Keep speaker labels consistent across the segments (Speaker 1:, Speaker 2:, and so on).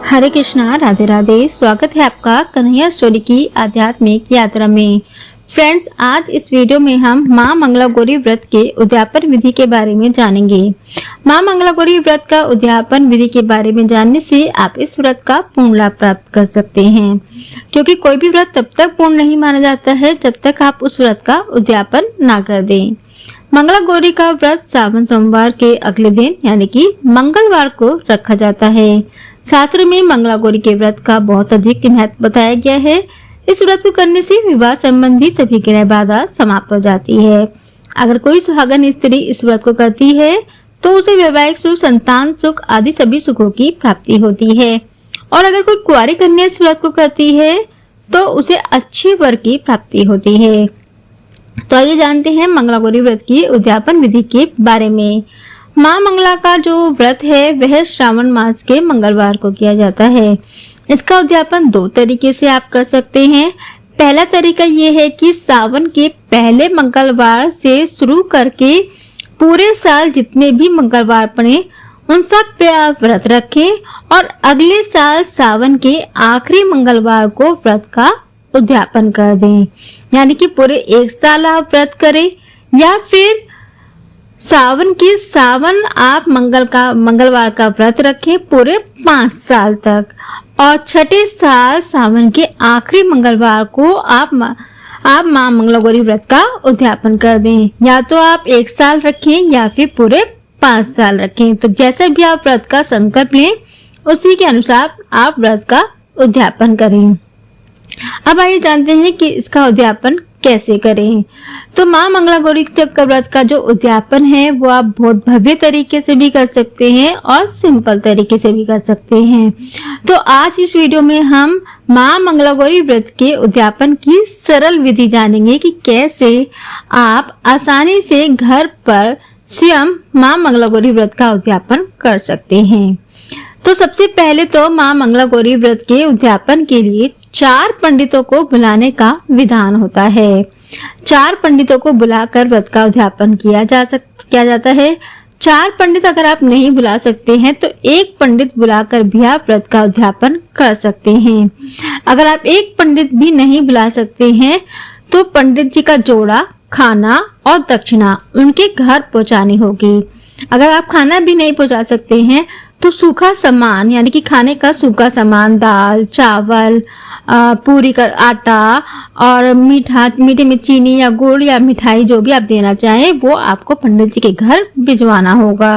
Speaker 1: हरे कृष्णा, राधे राधे। स्वागत है आपका कन्हैया स्टोरी की आध्यात्मिक यात्रा में। फ्रेंड्स, आज इस वीडियो में हम माँ मंगला गौरी व्रत के उद्यापन विधि के बारे में जानेंगे। माँ मंगला गौरी व्रत का उद्यापन विधि के बारे में जानने से आप इस व्रत का पूर्ण लाभ प्राप्त कर सकते हैं, क्योंकि कोई भी व्रत तब तक पूर्ण नहीं माना जाता है जब तक आप उस व्रत का उद्यापन ना कर दें। मंगला गौरी का व्रत सावन सोमवार के अगले दिन यानी कि मंगलवार को रखा जाता है। शास्त्र में मंगला गौरी के व्रत का बहुत अधिक महत्व बताया गया है। इस व्रत को करने से विवाह संबंधी सभी ग्रह बाधा समाप्त हो जाती है। अगर कोई सुहागन स्त्री इस व्रत को करती है तो उसे वैवाहिक सुख, संतान सुख आदि सभी सुखों की प्राप्ति होती है। और अगर कोई कुंवारी कन्या इस व्रत को करती है तो उसे अच्छे वर की प्राप्ति होती है। तो आइए जानते हैं मंगला गौरी व्रत की उद्यापन विधि के बारे में। माँ मंगला का जो व्रत है वह श्रावण मास के मंगलवार को किया जाता है। इसका उद्यापन दो तरीके से आप कर सकते हैं। पहला तरीका ये है कि सावन के पहले मंगलवार से शुरू करके पूरे साल जितने भी मंगलवार पड़े उन सब पे आप व्रत रखें और अगले साल सावन के आखिरी मंगलवार को व्रत का उद्यापन कर दें। यानी कि पूरे एक साल आप व्रत करें या फिर सावन आप मंगलवार का व्रत रखें पूरे 5 साल तक और छठे साल सावन के आखिरी मंगलवार को आप माँ मंगला गौरी व्रत का उद्यापन कर दें। या तो आप 1 साल रखें या फिर पूरे 5 साल रखें। तो जैसा भी आप व्रत का संकल्प लें उसी के अनुसार आप व्रत का उद्यापन करें। अब आइए जानते हैं कि इसका उद्यापन कैसे करें। तो माँ मंगला गौरी का व्रत का जो उद्यापन है वो आप बहुत भव्य तरीके से भी कर सकते हैं और सिंपल तरीके से भी कर सकते हैं। तो आज इस वीडियो में हम माँ मंगला गौरी व्रत के उद्यापन की सरल विधि जानेंगे कि कैसे आप आसानी से घर पर स्वयं माँ मंगला गौरी व्रत का उद्यापन कर सकते हैं। तो सबसे पहले तो माँ मंगला गौरी व्रत के उद्यापन के लिए 4 पंडितों को बुलाने का विधान होता है। 4 पंडितों को बुलाकर व्रत का उद्यापन किया जाता है। 4 पंडित अगर आप नहीं बुला सकते हैं तो 1 पंडित बुलाकर भी आप व्रत का उद्यापन कर सकते हैं। अगर आप 1 पंडित भी नहीं बुला सकते हैं तो पंडित जी का जोड़ा, खाना और दक्षिणा उनके घर पहुंचानी होगी। अगर आप खाना भी नहीं पहुंचा सकते हैं तो सूखा सामान यानी कि खाने का सूखा सामान, दाल, चावल, पूरी का आटा और मीठे में चीनी या गुड़ या मिठाई जो भी आप देना चाहें वो आपको पंडित जी के घर भिजवाना होगा।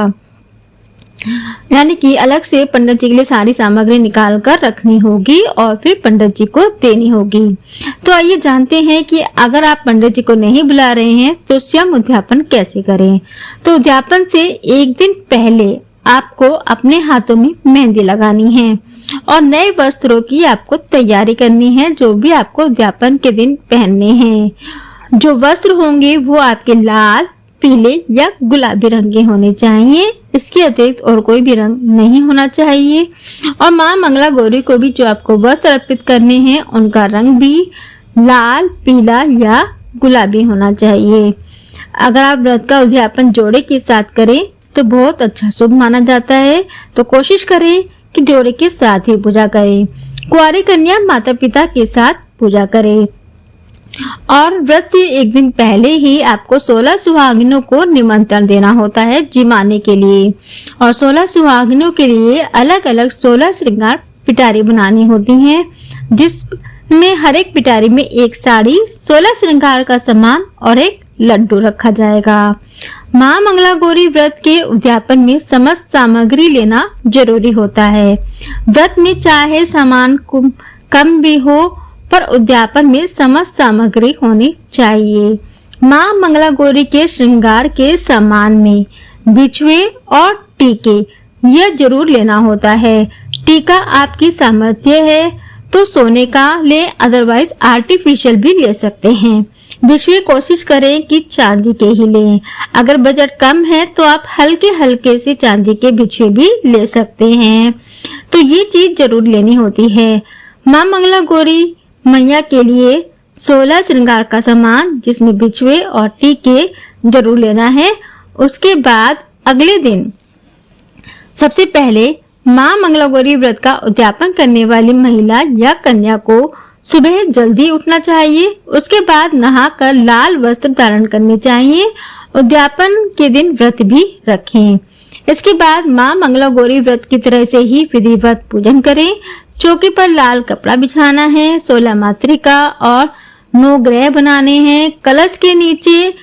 Speaker 1: यानी कि अलग से पंडित जी के लिए सारी सामग्री निकाल कर रखनी होगी और फिर पंडित जी को देनी होगी। तो आइए जानते हैं कि अगर आप पंडित जी को नहीं बुला रहे हैं तो स्वयं उद्यापन कैसे करें। तो उद्यापन से 1 दिन पहले आपको अपने हाथों में मेहंदी लगानी है और नए वस्त्रों की आपको तैयारी करनी है जो भी आपको उद्यापन के दिन पहनने हैं। जो वस्त्र होंगे वो आपके लाल, पीले या गुलाबी रंग के होने चाहिए। इसके अतिरिक्त और कोई भी रंग नहीं होना चाहिए। और माँ मंगला गौरी को भी जो आपको वस्त्र अर्पित करने हैं उनका रंग भी लाल, पीला या गुलाबी होना चाहिए। अगर आप व्रत का उद्यापन जोड़े के साथ करें तो बहुत अच्छा शुभ माना जाता है। तो कोशिश करें कि जोड़े के साथ ही पूजा करें। कुंवारी कन्या माता पिता के साथ पूजा करें। और व्रत से 1 दिन पहले ही आपको 16 सुहागिनों को निमंत्रण देना होता है जिमाने के लिए। और 16 सुहागिनों के लिए अलग अलग 16 श्रृंगार पिटारी बनानी होती हैं, जिसमें हर एक पिटारी में 1 साड़ी, 16 श्रृंगार का सामान और 1 लड्डू रखा जाएगा। माँ मंगला गौरी व्रत के उद्यापन में समस्त सामग्री लेना जरूरी होता है। व्रत में चाहे सामान कम भी हो पर उद्यापन में समस्त सामग्री होनी चाहिए। माँ मंगला गौरी के श्रृंगार के सामान में बिछुए और टीके यह जरूर लेना होता है। टीका आपकी सामर्थ्य है तो सोने का ले, अदरवाइज आर्टिफिशियल भी ले सकते हैं। बिछुए कोशिश करें कि चांदी के ही लें। अगर बजट कम है तो आप हल्के हल्के से चांदी के बिछुए भी ले सकते हैं। तो ये चीज जरूर लेनी होती है। माँ मंगला गौरी मैया के लिए 16 श्रृंगार का सामान जिसमें बिछुए और टीके जरूर लेना है। उसके बाद अगले दिन सबसे पहले माँ मंगला गौरी व्रत का उद्यापन करने वाली महिला या कन्या को सुबह जल्दी उठना चाहिए। उसके बाद नहाकर लाल वस्त्र धारण करने चाहिए। उद्यापन के दिन व्रत भी रखें। इसके बाद माँ मंगला गौरी व्रत की तरह से ही विधिवत पूजन करें। चौकी पर लाल कपड़ा बिछाना है, 16 मातृका और 9 ग्रह बनाने हैं। कलश के नीचे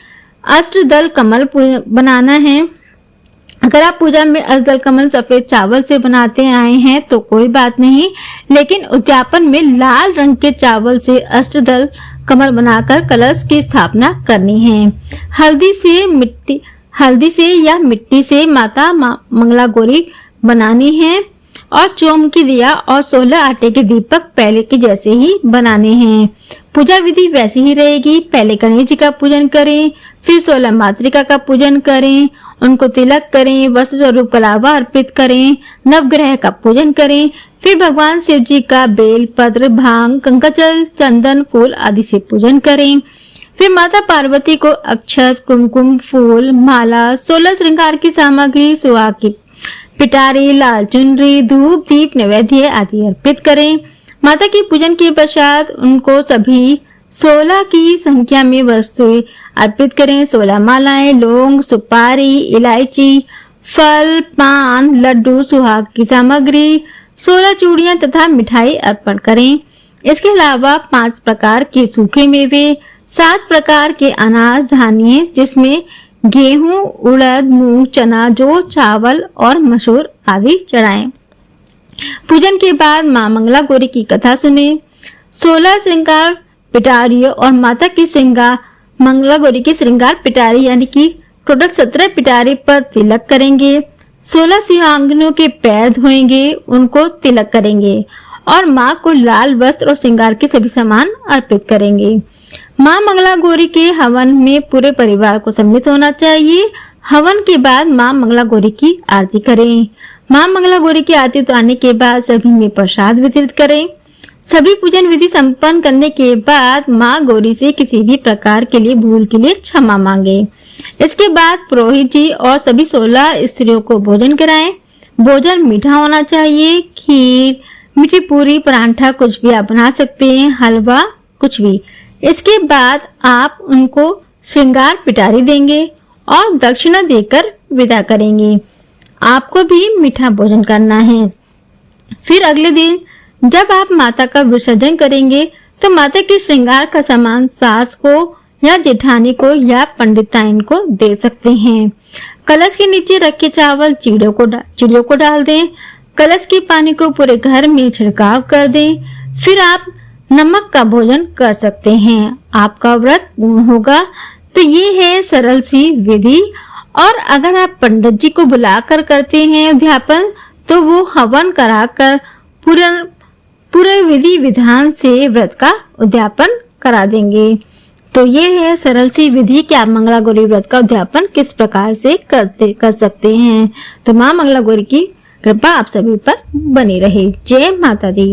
Speaker 1: अष्टदल कमल बनाना है। अगर आप पूजा में अष्टदल कमल सफेद चावल से बनाते आए हैं तो कोई बात नहीं, लेकिन उद्यापन में लाल रंग के चावल से अष्टदल कमल बनाकर कलश की स्थापना करनी है। हल्दी से या मिट्टी से माता मंगला गौरी बनानी है और चोम की दिया और 16 आटे के दीपक पहले के जैसे ही बनाने हैं। पूजा विधि वैसी ही रहेगी। पहले गणेश जी का पूजन करें, फिर 16 मातृका का पूजन करें, उनको तिलक करें, वस्त्र स्वरूप कलावा अर्पित करें, नवग्रह का पूजन करें, फिर भगवान शिव जी का बेल पत्र, भांग, गंगाजल, चंदन, फूल आदि से पूजन करें। फिर माता पार्वती को अक्षत, कुमकुम, फूल, माला, 16 श्रृंगार की सामग्री, सुहाग की पिटारी, लाल चुनरी, धूप, दीप, नैवेद्य आदि अर्पित करें। माता की पूजन के पश्चात उनको सभी 16 की संख्या में वस्तुएं अर्पित करें। 16 मालाएं, लौंग, सुपारी, इलायची, फल, पान, लड्डू, सुहाग की सामग्री, 16 चूड़ियां तथा मिठाई अर्पण करें। इसके अलावा 5 प्रकार के सूखे मेवे, 7 प्रकार के अनाज धान्य जिसमें गेहूं, उड़द, मूंग, चना, जौ, चावल और मसूर आदि चढ़ाएं। पूजन के बाद मां मंगला गौरी की कथा सुने। 16 श्रृंगार पिटारी और माता की श्रृंगार मंगला गौरी की श्रृंगार पिटारी यानी कि टोटल 17 पिटारी पर तिलक करेंगे। 16 सिंहांगनों के पैर धोएंगे, उनको तिलक करेंगे और माँ को लाल वस्त्र और श्रृंगार के सभी सामान अर्पित करेंगे। माँ मंगला गौरी के हवन में पूरे परिवार को सम्मिलित होना चाहिए। हवन के बाद माँ मंगला गौरी की आरती करें। माँ मंगला गौरी की आरती उतारने के बाद सभी में प्रसाद वितरित करें। सभी पूजन विधि संपन्न करने के बाद माँ गौरी से किसी भी प्रकार के लिए भूल के लिए क्षमा मांगे। इसके बाद पुरोहित जी और सभी 16 स्त्रियों को भोजन कराएं। भोजन मीठा होना चाहिए। खीर, मीठी पूरी, परांठा कुछ भी आप बना सकते हैं, हलवा कुछ भी। इसके बाद आप उनको श्रृंगार पिटारी देंगे और दक्षिणा देकर विदा करेंगे। आपको भी मीठा भोजन करना है। फिर अगले दिन जब आप माता का विसर्जन करेंगे तो माता के श्रृंगार का सामान सास को या जेठानी को या पंडिताइन को दे सकते हैं। कलश के नीचे रखे चावल चिड़ियों को डाल दें। कलश के पानी को पूरे घर में छिड़काव कर दें। फिर आप नमक का भोजन कर सकते हैं। आपका व्रत पूर्ण होगा। तो ये है सरल सी विधि। और अगर आप पंडित जी को बुलाकर करते हैं उद्यापन तो वो हवन कराकर पूरे विधि विधान से व्रत का उद्यापन करा देंगे। तो ये है सरल सी विधि कि आप मंगला गौरी व्रत का उद्यापन किस प्रकार से कर सकते हैं। तो माँ मंगला गौरी की कृपा आप सभी पर बनी रहे। जय माता दी।